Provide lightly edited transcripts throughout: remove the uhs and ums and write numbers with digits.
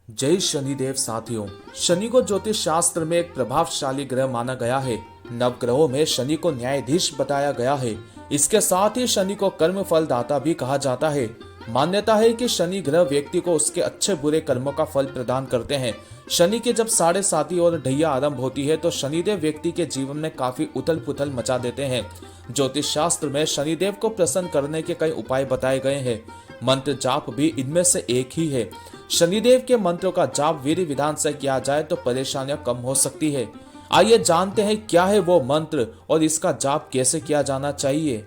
जय शनिदेव साथियों। शनि को ज्योतिष शास्त्र में एक प्रभावशाली ग्रह माना गया है। नवग्रहों में शनि को न्यायाधीश बताया गया है। इसके साथ ही शनि को कर्म फल दाता भी कहा जाता है। मान्यता है कि शनि ग्रह व्यक्ति को उसके अच्छे बुरे कर्मों का फल प्रदान करते हैं। शनि के जब साढ़े साती और ढैया आरंभ होती है तो शनिदेव व्यक्ति के जीवन में काफी उथल पुथल मचा देते हैं। ज्योतिष शास्त्र में शनिदेव को प्रसन्न करने के कई उपाय बताए गए हैं। मंत्र जाप भी इनमें से एक ही है। शनिदेव के मंत्रों का जाप विधि विधान से किया जाए तो परेशानियां कम हो सकती है। आइए जानते हैं क्या है वो मंत्र और इसका जाप कैसे किया जाना चाहिए।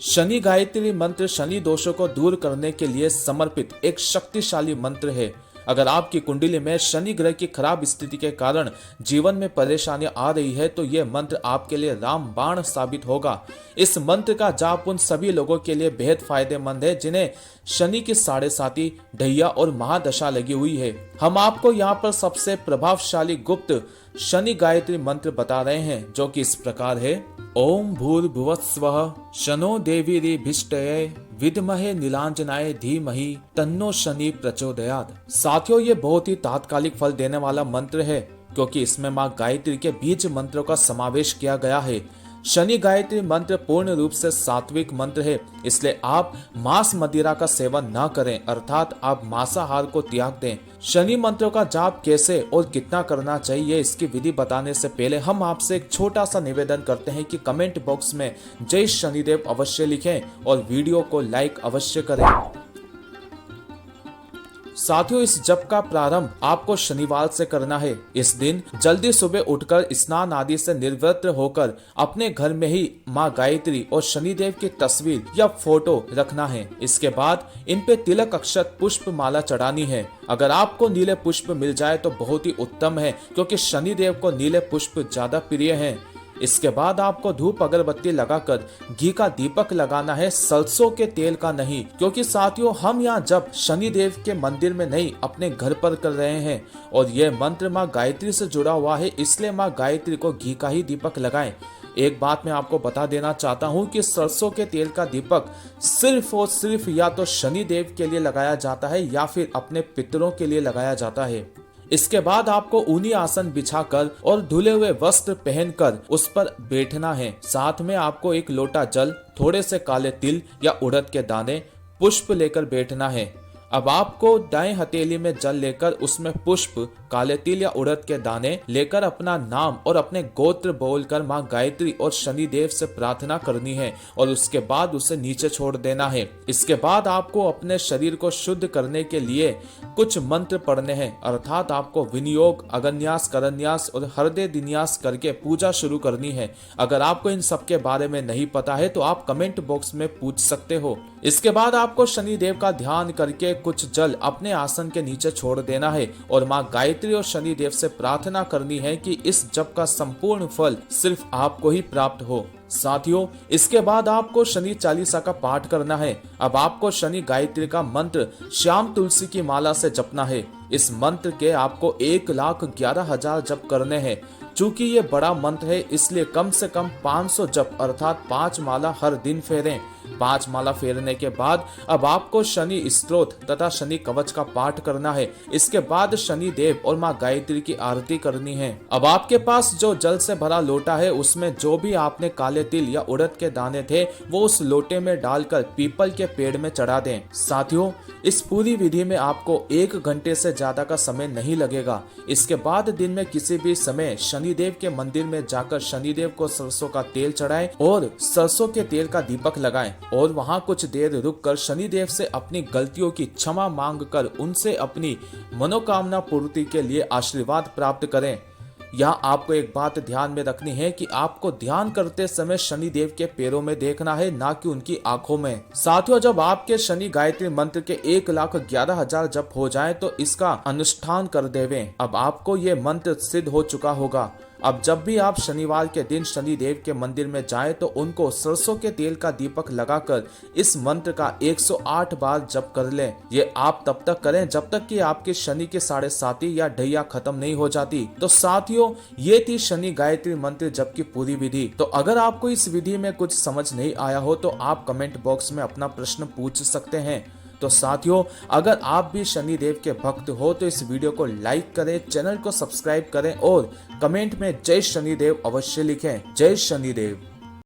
शनि गायत्री मंत्र शनि दोषों को दूर करने के लिए समर्पित एक शक्तिशाली मंत्र है। अगर आपकी कुंडली में शनि ग्रह की खराब स्थिति के कारण जीवन में परेशानियां आ रही है तो यह मंत्र आपके लिए रामबाण साबित होगा। इस मंत्र का जाप उन सभी लोगों के लिए बेहद फायदेमंद है जिन्हें शनि की साढ़े साती ढैया और महादशा लगी हुई है। हम आपको यहाँ पर सबसे प्रभावशाली गुप्त शनि गायत्री मंत्र बता रहे हैं जो कि इस प्रकार है। ओम भूर्भुवस्वः शनो देवीरिभिष्टये विद्महे नीलांजनाय धीमहि तन्नो शनि प्रचोदयात्। साथियों, ये बहुत ही तात्कालिक फल देने वाला मंत्र है क्योंकि इसमें माँ गायत्री के बीज मंत्रों का समावेश किया गया है। शनि गायत्री मंत्र पूर्ण रूप से सात्विक मंत्र है, इसलिए आप मांस मदिरा का सेवन न करें, अर्थात आप मांसाहार को त्याग दें। शनि मंत्रों का जाप कैसे और कितना करना चाहिए इसकी विधि बताने से पहले हम आपसे एक छोटा सा निवेदन करते हैं कि कमेंट बॉक्स में जय शनिदेव अवश्य लिखें और वीडियो को लाइक अवश्य करें। साथियों, इस जप का प्रारंभ आपको शनिवार से करना है। इस दिन जल्दी सुबह उठकर स्नान आदि से निवृत्त होकर अपने घर में ही माँ गायत्री और शनिदेव की तस्वीर या फोटो रखना है। इसके बाद इन पे तिलक अक्षत पुष्प माला चढ़ानी है। अगर आपको नीले पुष्प मिल जाए तो बहुत ही उत्तम है क्योंकि शनिदेव को नीले पुष्प ज्यादा प्रिय हैं। इसके बाद आपको धूप अगरबत्ती लगाकर घी का दीपक लगाना है, सरसों के तेल का नहीं, क्योंकि साथियों हम यहाँ जब शनिदेव के मंदिर में नहीं अपने घर पर कर रहे हैं और यह मंत्र माँ गायत्री से जुड़ा हुआ है, इसलिए माँ गायत्री को घी का ही दीपक लगाएं। एक बात मैं आपको बता देना चाहता हूँ कि सरसों के तेल का दीपक सिर्फ और सिर्फ या तो शनिदेव के लिए लगाया जाता है या फिर अपने पितरों के लिए लगाया जाता है। इसके बाद आपको ऊनी आसन बिछाकर और धुले हुए वस्त्र पहनकर उस पर बैठना है। साथ में आपको एक लोटा जल, थोड़े से काले तिल या उड़द के दाने, पुष्प लेकर बैठना है। अब आपको दाएं हथेली में जल लेकर उसमें पुष्प, काले तिल या उड़द के दाने लेकर अपना नाम और अपने गोत्र बोलकर माँ गायत्री और शनिदेव से प्रार्थना करनी है और उसके बाद उसे नीचे छोड़ देना है। इसके बाद आपको अपने शरीर को शुद्ध करने के लिए कुछ मंत्र पढ़ने हैं, अर्थात आपको विनियोग, अगन्यास, करन्यास और हृदय दिन्यास करके पूजा शुरू करनी है। अगर आपको इन सब के बारे में नहीं पता है तो आप कमेंट बॉक्स में पूछ सकते हो। इसके बाद आपको शनिदेव का ध्यान करके कुछ जल अपने आसन के नीचे छोड़ देना है और माँ गायत्री और शनिदेव से प्रार्थना करनी है कि इस जप का संपूर्ण फल सिर्फ आपको ही प्राप्त हो। साथियों, इसके बाद आपको शनि चालीसा का पाठ करना है। अब आपको शनि गायत्री का मंत्र श्याम तुलसी की माला से जपना है। इस मंत्र के आपको 1,11,000 जप करने हैं। चूंकि ये बड़ा मंत्र है इसलिए कम से कम 500 जप अर्थात 5 माला हर दिन फेरें। 5 माला फेरने के बाद अब आपको शनि स्तोत्र तथा शनि कवच का पाठ करना है। इसके बाद शनि देव और माँ गायत्री की आरती करनी है। अब आपके पास जो जल से भरा लोटा है उसमें जो भी आपने काले तिल या उड़द के दाने थे वो उस लोटे में डालकर पीपल के पेड़ में चढ़ा दें। साथियों, इस पूरी विधि में आपको 1 घंटे से ज्यादा का समय नहीं लगेगा। इसके बाद दिन में किसी भी समय शनिदेव के मंदिर में जाकर शनिदेव को सरसों का तेल चढ़ाएं और सरसों के तेल का दीपक लगाएं और वहां कुछ देर रुककर शनिदेव से अपनी गलतियों की क्षमा मांगकर उनसे अपनी मनोकामना पूर्ति के लिए आशीर्वाद प्राप्त करें। यहाँ आपको एक बात ध्यान में रखनी है कि आपको ध्यान करते समय शनिदेव के पैरों में देखना है, ना कि उनकी आंखों में। साथियों, जब आपके शनि गायत्री मंत्र के 1,11,000 जप हो जाए तो इसका अनुष्ठान कर देवें। अब आपको ये मंत्र सिद्ध हो चुका होगा। अब जब भी आप शनिवार के दिन शनिदेव के मंदिर में जाएं तो उनको सरसों के तेल का दीपक लगाकर इस मंत्र का 108 बार जप कर लें। ये आप तब तक करें जब तक कि आपके शनि के साढ़े साती या ढैया खत्म नहीं हो जाती। तो साथियों, ये थी शनि गायत्री मंत्र जप की पूरी विधि। तो अगर आपको इस विधि में कुछ समझ नहीं आया हो तो आप कमेंट बॉक्स में अपना प्रश्न पूछ सकते हैं। तो साथियों, अगर आप भी शनिदेव के भक्त हो तो इस वीडियो को लाइक करें, चैनल को सब्सक्राइब करें और कमेंट में जय शनिदेव अवश्य लिखें। जय शनिदेव।